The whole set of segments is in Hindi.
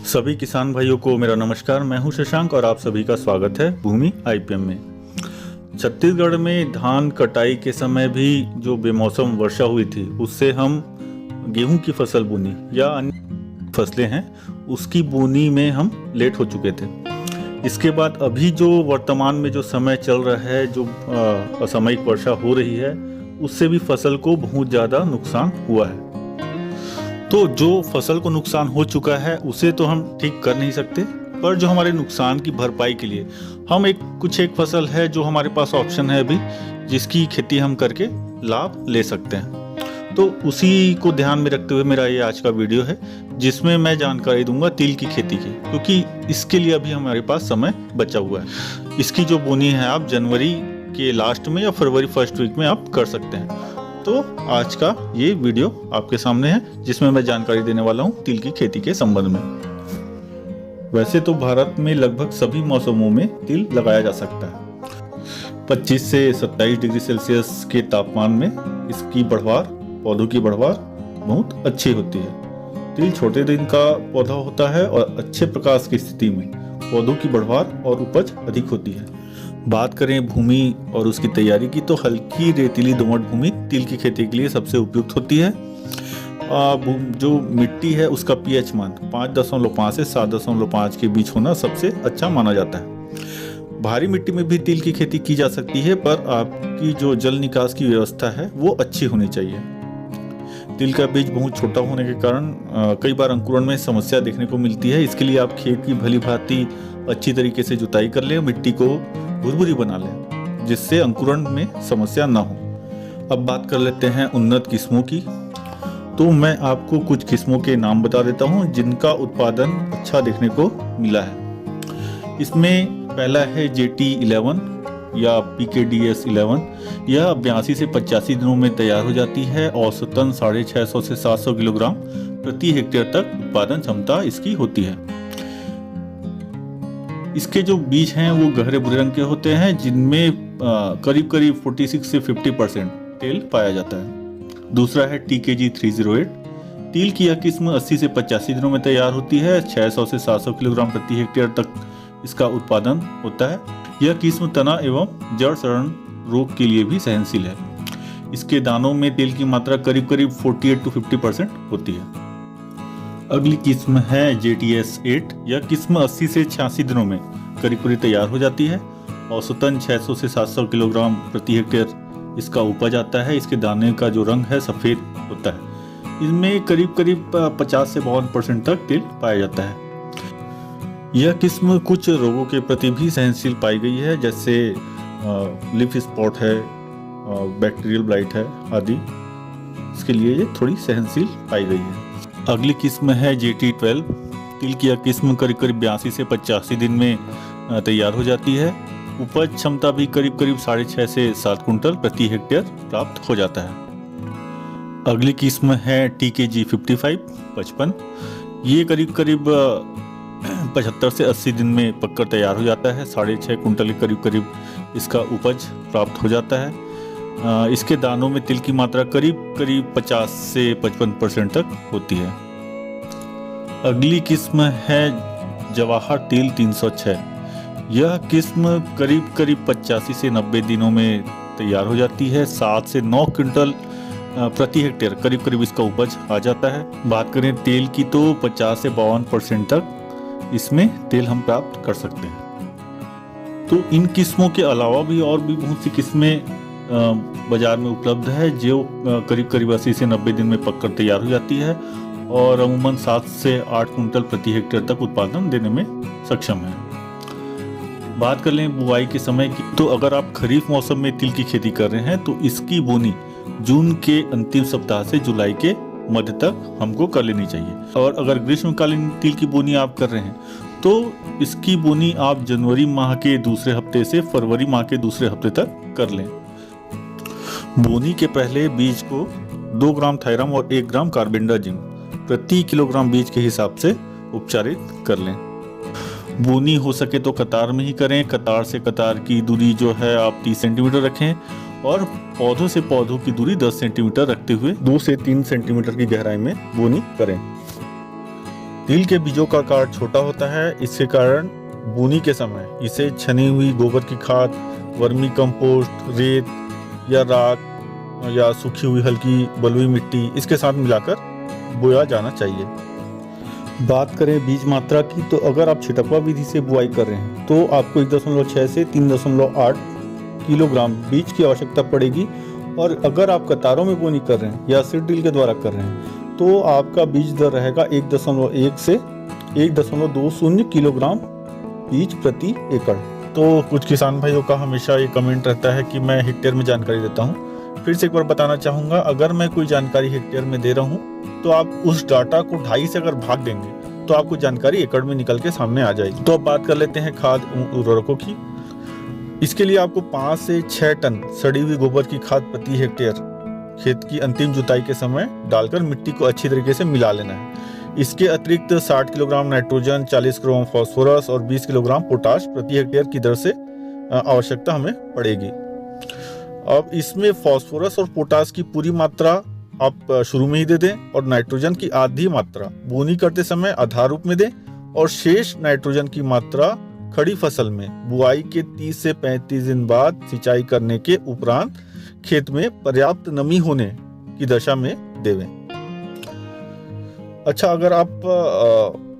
सभी किसान भाइयों को मेरा नमस्कार। मैं हूं शशांक और आप सभी का स्वागत है भूमि आईपीएम में। छत्तीसगढ़ में धान कटाई के समय भी जो बेमौसम वर्षा हुई थी उससे हम गेहूं की फसल बुनी या अन्य फसलें हैं उसकी बुनी में हम लेट हो चुके थे। इसके बाद अभी जो वर्तमान में जो समय चल रहा है, जो असामयिक वर्षा हो रही है, उससे भी फसल को बहुत ज़्यादा नुकसान हुआ है। तो जो फसल को नुकसान हो चुका है उसे तो हम ठीक कर नहीं सकते, पर जो हमारे नुकसान की भरपाई के लिए हम एक फसल है जो हमारे पास ऑप्शन है अभी, जिसकी खेती हम करके लाभ ले सकते हैं। तो उसी को ध्यान में रखते हुए मेरा ये आज का वीडियो है, जिसमें मैं जानकारी दूंगा तिल की खेती की, क्योंकि इसके लिए अभी हमारे पास समय बचा हुआ है। इसकी जो बोनी है आप जनवरी के लास्ट में या फरवरी फर्स्ट वीक में आप कर सकते हैं। तो आज का ये वीडियो आपके सामने है, जिसमें मैं जानकारी देने वाला हूँ तिल की खेती के संबंध में। वैसे तो भारत में लगभग सभी मौसमों में तिल लगाया जा सकता है। 25 से 27 डिग्री सेल्सियस के तापमान में इसकी बढ़वार, पौधों की बढ़वार बहुत अच्छी होती है। तिल छोटे दिन का पौधा होता है और अच्छे प्रकाश की स्थिति में पौधों की बढ़वार और उपज अधिक होती है। बात करें भूमि और उसकी तैयारी की, तो हल्की रेतीली दोमट भूमि तिल की खेती के लिए सबसे उपयुक्त होती है। जो मिट्टी है उसका पीएच मान 5.5 से 7.5 के बीच होना सबसे अच्छा माना जाता है। भारी मिट्टी में भी तिल की खेती की जा सकती है, पर आपकी जो जल निकास की व्यवस्था है वो अच्छी होनी चाहिए। तिल का बीज बहुत छोटा होने के कारण कई बार अंकुरण में समस्या देखने को मिलती है। इसके लिए आप खेत की भली भांति अच्छी तरीके से जुताई कर लें, मिट्टी को भुरभुरी बना लें, जिससे अंकुरण में समस्या ना हो। अब बात कर लेते हैं उन्नत किस्मों की। तो मैं आपको कुछ किस्मों के नाम बता देता हूं जिनका उत्पादन अच्छा देखने को मिला है। इसमें पहला है JT11 या PKDS 11। यह 82 से 85 दिनों में तैयार हो जाती है। औसतन 650 से 700 किलोग्राम प्रति हेक्टेयर तक उत्पादन क्षमता इसकी होती है। इसके जो बीज हैं वो गहरे भूरे रंग के होते हैं, जिनमें करीब 46 से 50% तेल पाया जाता है। दूसरा है TKG 308। तिल की यह किस्म 80 से 85 दिनों में तैयार होती है। 600 से 700 किलोग्राम प्रति हेक्टेयर तक इसका उत्पादन होता है। यह किस्म तना एवं जड़ सड़न रोग के लिए भी सहनशील है। इसके दानों में तेल की मात्रा करीब 48 to 50% होती है। अगली किस्म है JTS 8। यह किस्म 80 से 86 दिनों में करीब तैयार हो जाती है। औसतन 600 से 700 किलोग्राम प्रति हेक्टेयर इसका उपज आता है। इसके दाने का जो रंग है सफ़ेद होता है। इसमें करीब 50 से 52% तक तेल पाया जाता है। यह किस्म कुछ रोगों के प्रति भी सहनशील पाई गई है, जैसे लीफ स्पॉट है, बैक्टीरियल ब्लाइट है आदि। इसके लिए ये थोड़ी सहनशील पाई गई है। अगली किस्म है JT12। तिल की यह किस्म करीब 82 से 85 दिन में तैयार हो जाती है। उपज क्षमता भी करीब 6.5 से 7 कुंटल प्रति हेक्टेयर प्राप्त हो जाता है। अगली किस्म है TKG 55। ये करीब 75 से 80 दिन में पककर तैयार हो जाता है। 6.5 कुंटल के करीब इसका उपज प्राप्त हो जाता है। इसके दानों में तिल की मात्रा करीब 50 से 55% तक होती है। अगली किस्म है जवाहर तिल 306। यह किस्म करीब 85 से 90 दिनों में तैयार हो जाती है। 7 से 9 क्विंटल प्रति हेक्टेयर करीब इसका उपज आ जाता है। बात करें तेल की, तो 50 से 52% तक इसमें तेल हम प्राप्त कर सकते हैं। तो इन किस्मों के अलावा भी और भी बहुत सी किस्में बाजार में उपलब्ध है, जो करीब 80 से 90 दिन में पककर तैयार हो जाती है और अमूमन 7 से 8 कुंटल प्रति हेक्टेयर तक उत्पादन देने में सक्षम है। बात कर लें बुआई के समय की, तो अगर आप खरीफ मौसम में तिल की खेती कर रहे हैं तो इसकी बोनी जून के अंतिम सप्ताह से जुलाई के मध्य तक हमको कर लेनी चाहिए। और अगर ग्रीष्मकालीन तिल की बोनी आप कर रहे हैं तो इसकी बोनी आप जनवरी माह के दूसरे हफ्ते से फरवरी माह के दूसरे हफ्ते तक कर लें। बोनी के पहले बीज को 2 ग्राम थायरम और 1 ग्राम कार्बेंडाजिम प्रति किलोग्राम बीज के हिसाब से उपचारित कर लें। बोनी हो सके तो कतार में ही करें। कतार से कतार की दूरी जो है आप 30 सेंटीमीटर रखें और पौधों से पौधों की दूरी 10 सेंटीमीटर रखते हुए 2 से 3 सेंटीमीटर की गहराई में बोनी करें। तिल के बीजों का आकार छोटा होता है, इसके कारण बुनी के समय इसे छनी हुई गोबर की खाद, वर्मी कंपोस्ट, रेत या राख या सूखी हुई हल्की बलुई मिट्टी इसके साथ मिलाकर बोया जाना चाहिए। बात करें बीज मात्रा की, तो अगर आप छिटकवा विधि से बुआई कर रहे हैं तो आपको 1.6 से 3.8 किलोग्राम बीज की आवश्यकता पड़ेगी। और अगर आप कतारों में बोनी कर रहे हैं या सीड ड्रिल के द्वारा कर रहे हैं तो आपका बीज दर रहेगा 1.1 से 1.20 किलोग्राम बीज प्रति एकड़। तो कुछ किसान भाइयों का हमेशा ये कमेंट रहता है कि मैं हेक्टेयर में जानकारी देता हूँ। फिर से एक बार बताना चाहूँगा, अगर मैं कोई जानकारी हेक्टेयर में दे रहा हूँ तो आप उस डाटा को 2.5 से अगर भाग देंगे तो आपको जानकारी एकड़ में निकल के सामने आ जाएगी। तो अब बात कर लेते हैं खाद उर्वरकों की। इसके लिए आपको 5 से 6 टन सड़ी हुई गोबर की खाद प्रति हेक्टेयर खेत की अंतिम जुताई के समय डालकर मिट्टी को अच्छी तरीके से मिला लेना है। इसके अतिरिक्त 60 किलोग्राम नाइट्रोजन, 40 किलोग्राम फास्फोरस और 20 किलोग्राम पोटाश प्रति हेक्टेयर की दर से आवश्यकता हमें पड़ेगी। अब इसमें फास्फोरस और पोटाश की पूरी मात्रा आप शुरू में ही दे दें और नाइट्रोजन की आधी मात्रा बोनी करते समय आधार रूप में दें और शेष नाइट्रोजन की मात्रा खड़ी फसल में बुआई के 30 से 35 दिन बाद सिंचाई करने के उपरांत खेत में पर्याप्त नमी होने की दशा में देवें। अच्छा, अगर आप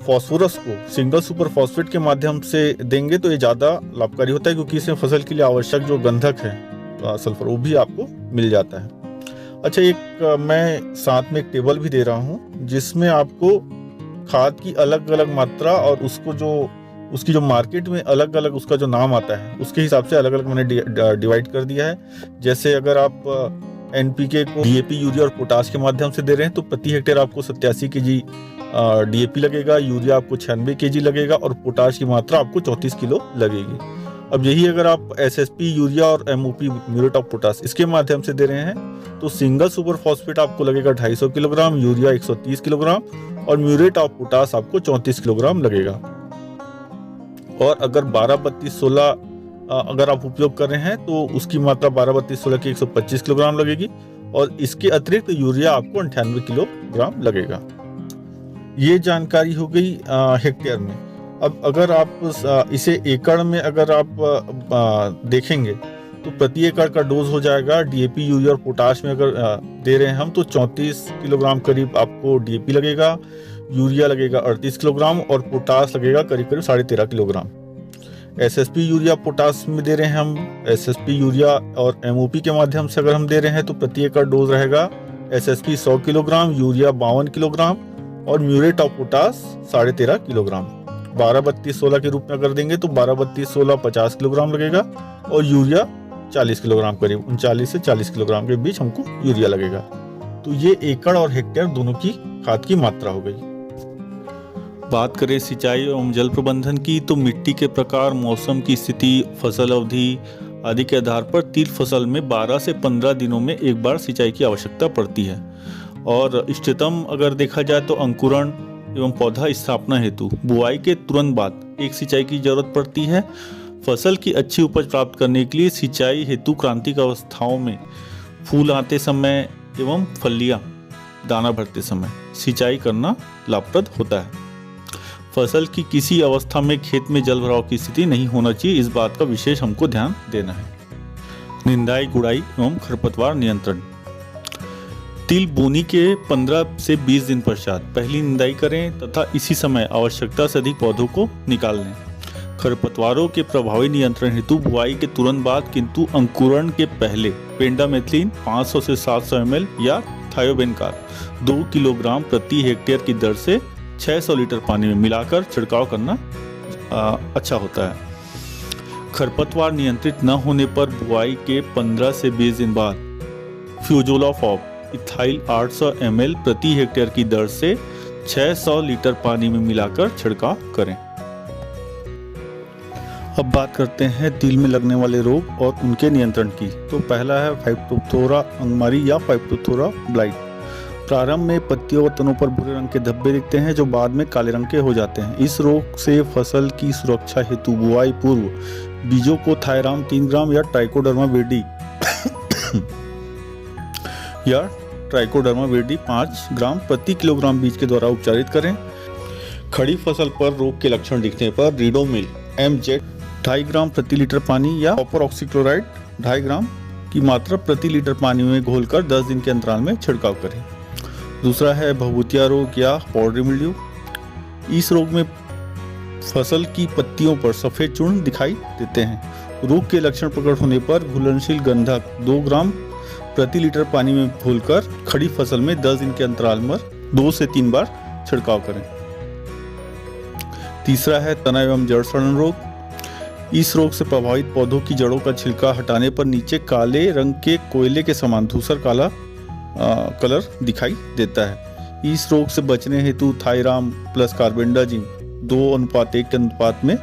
फास्फोरस को सिंगल सुपर फॉस्फेट के माध्यम से देंगे तो ये ज़्यादा लाभकारी होता है, क्योंकि इसमें फसल के लिए आवश्यक जो गंधक है सल्फर वो भी आपको मिल जाता है। अच्छा, मैं साथ में एक टेबल भी दे रहा हूँ जिसमें आपको खाद की अलग अलग मात्रा और उसकी जो मार्केट में अलग अलग उसका जो नाम आता है उसके हिसाब से अलग अलग मैंने डिवाइड कर दिया है। जैसे अगर आप एनपीके को डीएपी, यूरिया और पोटाश के माध्यम से दे रहे हैं तो प्रति हेक्टेयर आपको 87 केजी डीएपी लगेगा, यूरिया आपको 96 केजी लगेगा और पोटाश की मात्रा आपको 34 किलो लगेगी। अब यही अगर आप एसएसपी, यूरिया और एमओपी, म्यूरेट ऑफ पोटाश, इसके माध्यम से दे रहे हैं तो सिंगल सुपर फॉस्फेट आपको लगेगा 250 किलोग्राम, यूरिया 130 किलोग्राम और म्यूरेट ऑफ पोटाश आपको 34 किलोग्राम लगेगा। और अगर 12-32-16 अगर आप उपयोग कर रहे हैं तो उसकी मात्रा 12-32-16 की 125 किलोग्राम लगेगी और इसके अतिरिक्त यूरिया आपको 98 किलोग्राम लगेगा। ये जानकारी हो गई हेक्टेयर में। अब अगर आप इसे एकड़ में अगर आप देखेंगे तो प्रति एकड़ का डोज हो जाएगा डीएपी, यूरिया और पोटाश में अगर दे रहे हैं हम तो 34 किलोग्राम करीब आपको डीएपी लगेगा, यूरिया लगेगा 38 किलोग्राम और पोटाश लगेगा करीब 13.5 किलोग्राम। एसएसपी, यूरिया, पोटाश में दे रहे हैं हम एसएसपी, यूरिया और एमओपी के माध्यम से अगर हम दे रहे हैं तो प्रति एकड़ डोज रहेगा एसएसपी 100 किलोग्राम, यूरिया 52 किलोग्राम और म्यूरेट ऑफ पोटाश 13.5 किलोग्राम। 12-32-16 के रूप में अगर देंगे तो 12-32-16 50 किलोग्राम लगेगा और यूरिया 40 किलोग्राम, करीब 39 से 40 किलोग्राम के बीच हमको यूरिया लगेगा। तो ये एकड़ और हेक्टेयर दोनों की खाद की मात्रा हो गई। बात करें सिंचाई एवं जल प्रबंधन की तो मिट्टी के प्रकार, मौसम की स्थिति, फसल अवधि आदि के आधार पर तिल फसल में 12 से 15 दिनों में एक बार सिंचाई की आवश्यकता पड़ती है। और इष्टतम अगर देखा जाए तो अंकुरण एवं पौधा स्थापना हेतु बुआई के तुरंत बाद एक सिंचाई की जरूरत पड़ती है। फसल की अच्छी उपज प्राप्त करने के लिए सिंचाई हेतु क्रांतिक अवस्थाओं में फूल आते समय एवं फलियां दाना भरते समय सिंचाई करना लाभप्रद होता है। फसल की किसी अवस्था में खेत में जल भराव की स्थिति नहीं होना चाहिए, इस बात का विशेष हमको ध्यान देना है। निंदाई, गुड़ाई एवं खरपतवार नियंत्रण। तिल बोनी के 15 से 20 दिन पश्चात पहली निंदाई करें तथा इसी समय आवश्यकता से अधिक पौधों को निकाल लें। खरपतवारों के प्रभावी नियंत्रण हेतु बुआई के तुरंत बाद किंतु अंकुरण के पहले पेंडामेथिलीन 500 से 700 ml या थायोबेनकार 2 किलोग्राम प्रति हेक्टेयर की दर से 600 लीटर पानी में मिलाकर छिड़काव करना अच्छा होता है। खरपतवार नियंत्रित न होने पर बुआई के 15 से 20 दिन बाद फ्यूजोलाफॉप इथाइल 800 ml प्रति हेक्टेयर की दर से 600 लीटर पानी में मिलाकर छिड़काव करें। अब बात करते हैं तिल में लगने वाले रोग और उनके नियंत्रण की। तो पहला है फाइटोप्थोरा अंगमारी या फाइटोप्थोरा ब्लाइट। प्रारंभ में पत्तियों और तनों पर भूरे रंग के धब्बे दिखते हैं जो बाद में काले रंग के हो जाते हैं। इस रोग से फसल की सुरक्षा हेतु बुआई पूर्व बीजों को थायराम 3 ग्राम या ट्राइकोडर्मा विरिडी 5 ग्राम प्रति किलोग्राम बीज के द्वारा उपचारित करें। खड़ी फसल पर रोग के लक्षण दिखने पर रीडोमिल MZ 2.5 ग्राम प्रति लीटर पानी या कॉपर ऑक्सीक्लोराइड 2.5 ग्राम की मात्रा प्रति लीटर पानी में घोलकर 10 दिन के अंतराल में छिड़काव करें। दूसरा है भभूतिया रोग या पाउडरी मिल्ड्यू। इस रोग में फसल की पत्तियों पर सफेद चूर्ण दिखाई देते हैं। रोग के लक्षण प्रकट होने पर घुलनशील गंधक 2 ग्राम प्रति लीटर पानी में घोलकर खड़ी फसल में 10 दिन के अंतराल में 2 से 3 बार छिड़काव करें। तीसरा है तना एवं जड़ सड़न रोग। इस रोग से प्रभावित पौधों की जड़ों का छिलका हटाने पर नीचे काले रंग के कोयले के समान धूसर काला कलर दिखाई देता है। इस रोग से बचने हेतु थायराम प्लस कार्बेंडाजिम 2:1 के अनुपात में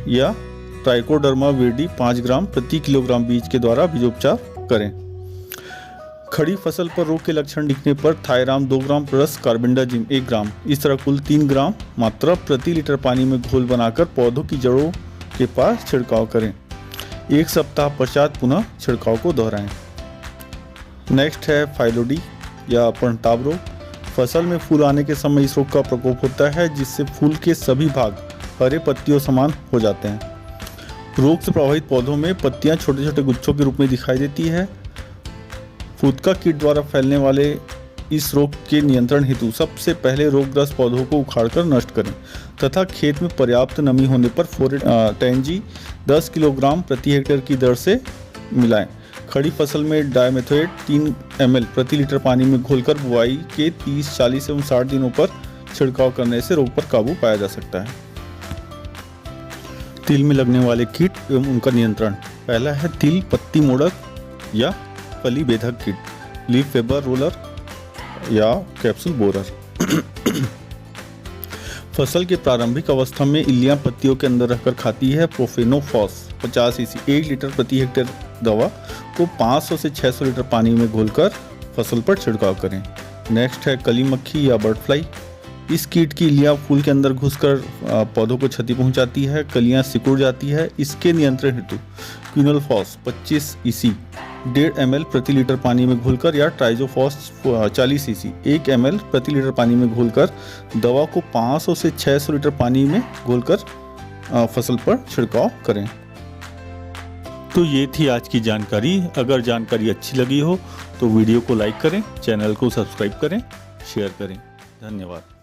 या ट्राइकोडर्मा विरिडी 5 ग्राम प्रति किलोग्राम बीज के द्वारा बीजोपचार करें। खड़ी फसल पर रोग के लक्षण दिखने पर थायराम 2 ग्राम प्लस कार्बेंडाजिम 1 ग्राम इस तरह कुल 3 ग्राम मात्रा प्रति लीटर पानी में घोल बनाकर पौधों की जड़ों के पास छिड़काव करें। 1 सप्ताह पश्चात पुनः छिड़काव को दोहराएं। नेक्स्ट है फाइलोडी या पर्णताप रोग। फसल में फूल आने के समय इस रोग का प्रकोप होता है जिससे फूल के सभी भाग हरे पत्तियों समान हो जाते हैं। रोग से प्रभावित पौधों में पत्तियां छोटे छोटे गुच्छों के रूप में दिखाई देती है। फुदका कीट द्वारा फैलने वाले इस रोग के नियंत्रण हेतु सबसे पहले रोगग्रस्त पौधों को उखाड़कर नष्ट करें तथा खेत में पर्याप्त नमी होने पर टेंजी 10 किलोग्राम प्रति हेक्टेयर की दर से मिलाएं। खड़ी फसल में डायमेथोएट 3 ml प्रति लीटर पानी में घोलकर बुआई के 30, 40 एवं 60 दिनों पर छिड़काव करने से रोग पर काबू पाया जा सकता है। तिल में लगने वाले कीट एवं उनका नियंत्रण। पहला है तिल पत्ती मोड़क या फली बेधक कीट, लीफ फेबर रोलर या कैप्सूल बोरर। फसल के प्रारंभिक अवस्था में इल्लियां पत्तियों के अंदर रहकर खाती है। प्रोफेनोफॉस 50 cc 1 लीटर प्रति हेक्टेयर दवा को 500 से 600 लीटर पानी में घोलकर फसल पर छिड़काव करें। नेक्स्ट है कली मक्खी या बर्ड फ्लाई। इस कीट की इल्लियां फूल के अंदर घुसकर पौधों को क्षति पहुंचाती है, कलियां सिकुड़ जाती है। इसके नियंत्रण हेतु क्विनोलफॉस 25 EC 1.5 ml प्रति लीटर पानी में घोलकर या ट्राइजोफॉस 40 EC 1 ml प्रति लीटर पानी में घोलकर दवा को 500 से 600 लीटर पानी में घोलकर फसल पर छिड़काव करें। तो ये थी आज की जानकारी। अगर जानकारी अच्छी लगी हो तो वीडियो को लाइक करें, चैनल को सब्सक्राइब करें, शेयर करें। धन्यवाद।